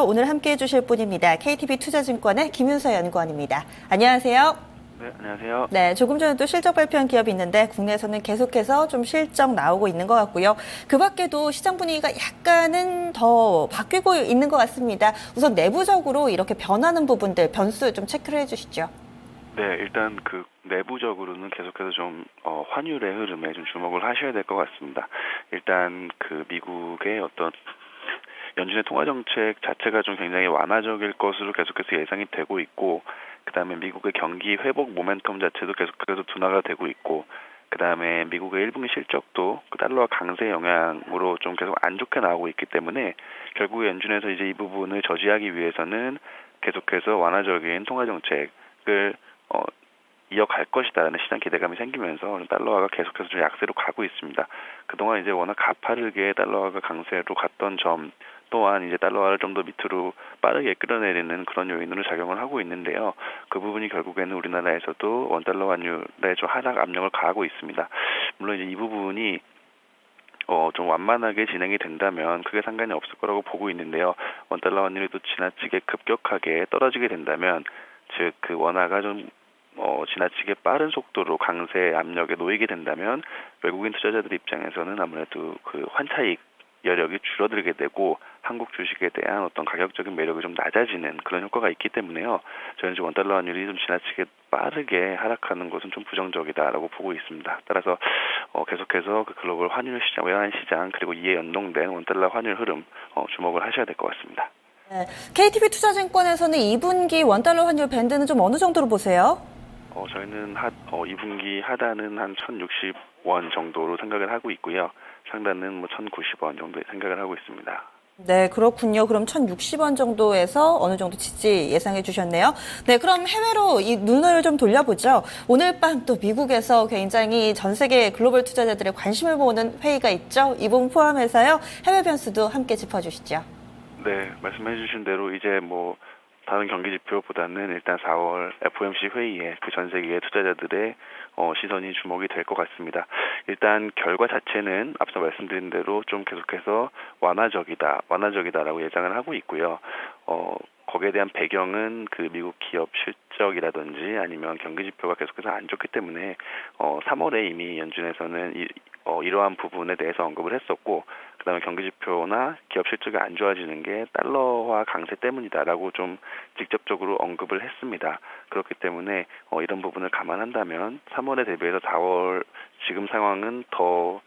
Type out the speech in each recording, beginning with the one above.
오늘 함께해 주실 분입니다. KTB 투자증권의 김윤서 연구원입니다. 안녕하세요. 네, 안녕하세요. 네, 조금 전에 또 실적 발표한 기업이 있는데 국내에서는 계속해서 좀 실적 나오고 있는 것 같고요. 그 밖에도 시장 분위기가 약간은 더 바뀌고 있는 것 같습니다. 우선 내부적으로 이렇게 변하는 부분들, 변수 좀 체크를 해주시죠. 네, 일단 그 내부적으로는 계속해서 좀 환율의 흐름에 좀 주목을 하셔야 될 것 같습니다. 일단 그 미국의 어떤 연준의 통화 정책 자체가 좀 굉장히 완화적일 것으로 계속해서 예상이 되고 있고, 그다음에 미국의 경기 회복 모멘텀 자체도 계속해서 둔화가 되고 있고, 그다음에 미국의 1분기 실적도 그 달러와 강세 영향으로 좀 계속 안 좋게 나오고 있기 때문에 결국 연준에서 이제 이 부분을 저지하기 위해서는 계속해서 완화적인 통화 정책을 이어갈 것이다라는 시장 기대감이 생기면서 달러화가 계속해서 좀 약세로 가고 있습니다. 그동안 이제 워낙 가파르게 달러화가 강세로 갔던 점 또한 이제 달러화를 좀 더 밑으로 빠르게 끌어내리는 그런 요인으로 작용을 하고 있는데요. 그 부분이 결국에는 우리나라에서도 원달러 환율에 좀 하락 압력을 가하고 있습니다. 물론 이제 이 부분이 좀 완만하게 진행이 된다면 크게 상관이 없을 거라고 보고 있는데요. 원달러 환율이 또 지나치게 급격하게 떨어지게 된다면 즉 그 원화가 좀 지나치게 빠른 속도로 강세 압력에 놓이게 된다면 외국인 투자자들 입장에서는 아무래도 그 환차익 여력이 줄어들게 되고 한국 주식에 대한 어떤 가격적인 매력이 좀 낮아지는 그런 효과가 있기 때문에요. 저는 원달러 환율이 좀 지나치게 빠르게 하락하는 것은 좀 부정적이다라고 보고 있습니다. 따라서 계속해서 그 글로벌 환율 시장, 외환 시장 그리고 이에 연동된 원달러 환율 흐름 주목을 하셔야 될 것 같습니다. 네, KTB 투자증권에서는 2분기 원달러 환율 밴드는 좀 어느 정도로 보세요? 저희는 2분기 하단은 한 1,060원 정도로 생각을 하고 있고요. 상단은 1,090원 정도 생각을 하고 있습니다. 네, 그렇군요. 그럼 1,060원 정도에서 어느 정도 지지 예상해 주셨네요. 네, 그럼 해외로 이 눈을 좀 돌려보죠. 오늘 밤 또 미국에서 굉장히 전 세계 글로벌 투자자들의 관심을 모으는 회의가 있죠. 이 부분 포함해서요. 해외 변수도 함께 짚어주시죠. 네, 말씀해 주신 대로 이제 다른 경기 지표보다는 일단 4월 FOMC 회의에 그 전 세계의 투자자들의 시선이 주목이 될 것 같습니다. 일단 결과 자체는 앞서 말씀드린 대로 좀 계속해서 완화적이다라고 예상을 하고 있고요. 거기에 대한 배경은 그 미국 기업 실적이라든지 아니면 경기 지표가 계속해서 안 좋기 때문에 3월에 이미 연준에서는 이러한 부분에 대해서 언급을 했었고, 그다음에 경기 지표나 기업 실적이 안 좋아지는 게 달러화 강세 때문이다라고 좀 직접적으로 언급을 했습니다. 그렇기 때문에 이런 부분을 감안한다면 3월에 대비해서 4월 지금 상황은 더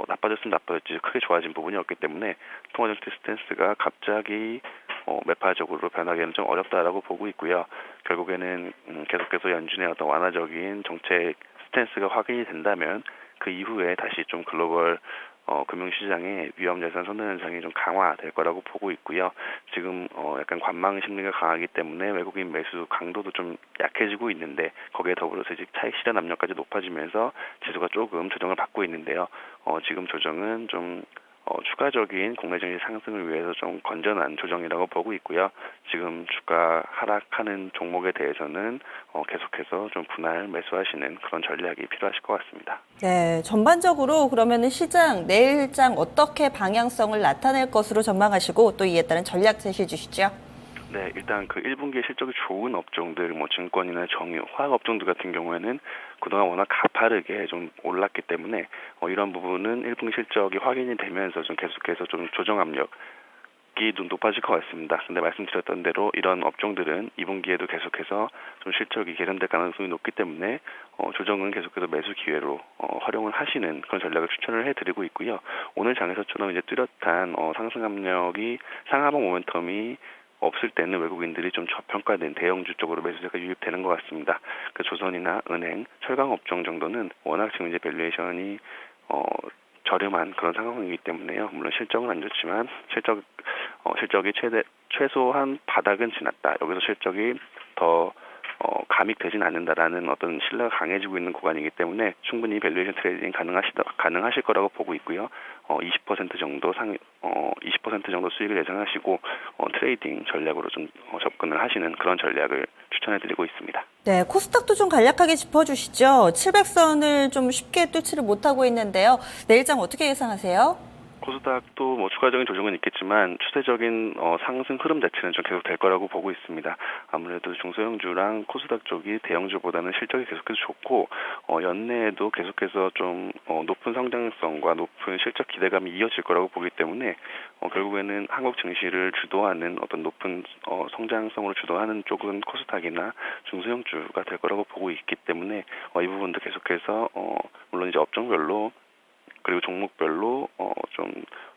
나빠졌으면 나빠졌지 크게 좋아진 부분이 없기 때문에 통화정책 스탠스가 갑자기 매파적으로 변하기는 좀 어렵다라고 보고 있고요. 결국에는 계속해서 연준의 어떤 완화적인 정책 스탠스가 확인이 된다면 그 이후에 다시 좀 글로벌 금융시장의 위험자산 선호 현상이 좀 강화될 거라고 보고 있고요. 지금 약간 관망 심리가 강하기 때문에 외국인 매수 강도도 좀 약해지고 있는데 거기에 더불어서 이제 차익 실현 압력까지 높아지면서 지수가 조금 조정을 받고 있는데요. 지금 조정은 좀 추가적인 국내 증시 상승을 위해서 좀 건전한 조정이라고 보고 있고요. 지금 주가 하락하는 종목에 대해서는 계속해서 좀 분할 매수하시는 그런 전략이 필요하실 것 같습니다. 네, 전반적으로 그러면은 시장 내일장 어떻게 방향성을 나타낼 것으로 전망하시고 또 이에 따른 전략 제시해 주시죠. 네, 일단 그 1분기에 실적이 좋은 업종들, 증권이나 정유, 화학 업종들 같은 경우에는 그동안 워낙 가파르게 좀 올랐기 때문에 이런 부분은 1분기 실적이 확인이 되면서 좀 계속해서 좀 조정 압력이 좀 높아질 것 같습니다. 근데 말씀드렸던 대로 이런 업종들은 2분기에도 계속해서 좀 실적이 개선될 가능성이 높기 때문에 조정은 계속해서 매수 기회로 활용을 하시는 그런 전략을 추천을 해드리고 있고요. 오늘 장에서처럼 이제 뚜렷한 상승 압력이 상하방 모멘텀이 없을 때는 외국인들이 좀 저평가된 대형주 쪽으로 매수세가 유입되는 것 같습니다. 그 조선이나 은행, 철강 업종 정도는 워낙 지금 이제 밸류에이션이 저렴한 그런 상황이기 때문에요. 물론 실적은 안 좋지만 실적이 최소한 바닥은 지났다. 여기서 실적이 더 감익되진 않는다라는 어떤 신뢰가 강해지고 있는 구간이기 때문에 충분히 밸류에이션 트레이딩 가능하실 거라고 보고 있고요. 20% 정도 20% 정도 수익을 예상하시고 트레이딩 전략으로 좀 접근을 하시는 그런 전략을 추천해드리고 있습니다. 네, 코스닥도 좀 간략하게 짚어주시죠. 700선을 좀 쉽게 뚫지를 못하고 있는데요. 내일장 어떻게 예상하세요? 코스닥도 뭐 추가적인 조정은 있겠지만 추세적인 상승 흐름 자체는 좀 계속 될 거라고 보고 있습니다. 아무래도 중소형주랑 코스닥 쪽이 대형주보다는 실적이 계속해서 좋고 연내에도 계속해서 좀 높은 성장성과 높은 실적 기대감이 이어질 거라고 보기 때문에 결국에는 한국 증시를 주도하는 어떤 높은 성장성으로 주도하는 쪽은 코스닥이나 중소형주가 될 거라고 보고 있기 때문에 이 부분도 계속해서 물론 이제 업종별로 그리고 종목별로 좀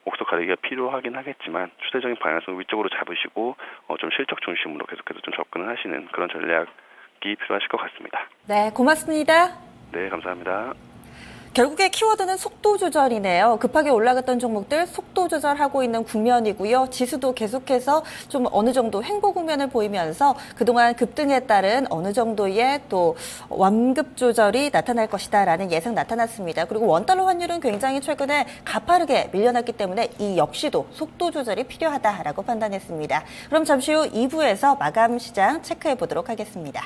옥석 가리기가 필요하긴 하겠지만 추세적인 방향성을 위쪽으로 잡으시고 좀 실적 중심으로 계속해서 좀 접근을 하시는 그런 전략이 필요하실 것 같습니다. 네, 고맙습니다. 네, 감사합니다. 결국에 키워드는 속도 조절이네요. 급하게 올라갔던 종목들 속도 조절하고 있는 국면이고요. 지수도 계속해서 좀 어느 정도 횡보 국면을 보이면서 그동안 급등에 따른 어느 정도의 또 완급 조절이 나타날 것이다라는 예상 나타났습니다. 그리고 원달러 환율은 굉장히 최근에 가파르게 밀려났기 때문에 이 역시도 속도 조절이 필요하다라고 판단했습니다. 그럼 잠시 후 2부에서 마감 시장 체크해 보도록 하겠습니다.